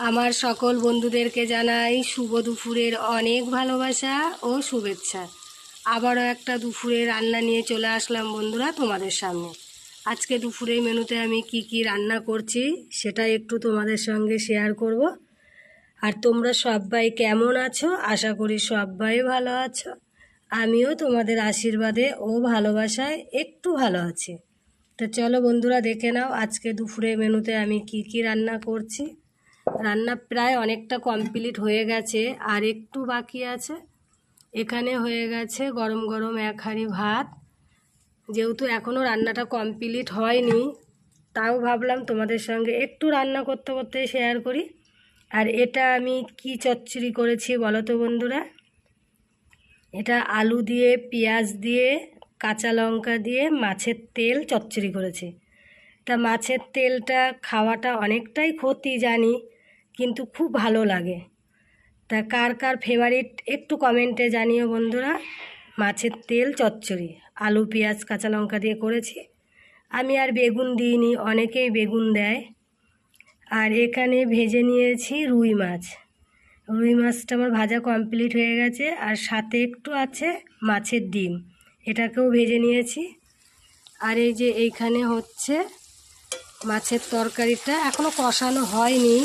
আমার সকল বন্ধুদেরকে জানাই শুভ দুপুরের অনেক ভালোবাসা ও শুভেচ্ছা। আবারও একটা দুপুরে রান্না নিয়ে চলে আসলাম বন্ধুরা তোমাদের সামনে। আজকে দুপুরের মেনুতে আমি কি রান্না করছি সেটা একটু তোমাদের সঙ্গে শেয়ার করব। আর তোমরা সবাই কেমন আছো? আশা করি সবাই ভালো আছো। আমিও তোমাদের আশীর্বাদে ও ভালোবাসায় একটু ভালো আছি। তো চলো বন্ধুরা দেখে নাও আজকে দুপুরের মেনুতে আমি কি রান্না করছি। রান্না প্রায় অনেকটা কমপ্লিট হয়ে গেছে, আর একটু বাকি আছে। এখানে হয়ে গেছে গরম গরম এক হাঁড়ি ভাত। যেহেতু এখনও রান্নাটা কমপ্লিট হয়নি, তাও ভাবলাম তোমাদের সঙ্গে একটু রান্না করতে করতে শেয়ার করি। আর এটা আমি কি চচ্চড়ি করেছি বলো তো বন্ধুরা? এটা আলু দিয়ে, পেঁয়াজ দিয়ে, কাঁচা লঙ্কা দিয়ে মাছের তেল চচ্চড়ি করেছি। তা মাছের তেলটা খাওয়াটা অনেকটাই ক্ষতি জানি, কিন্তু খুব ভালো লাগে। তা কার কার ফেভারিট একটু কমেন্টে জানিও বন্ধুরা। মাছের তেল চচ্চড়ি আলু পেঁয়াজ কাঁচা লঙ্কা দিয়ে করেছি। আমি আর বেগুন দিইনি, অনেকেই বেগুন দেয়। আর এখানে ভেজে নিয়েছি রুই মাছ। রুই মাছটা আমার ভাজা কমপ্লিট হয়ে গেছে, আর সাথে একটু আছে মাছের ডিম, এটাকেও ভেজে নিয়েছি। আর এই যে এইখানে হচ্ছে মাছের তরকারিটা এখনও কষানো হয়নি।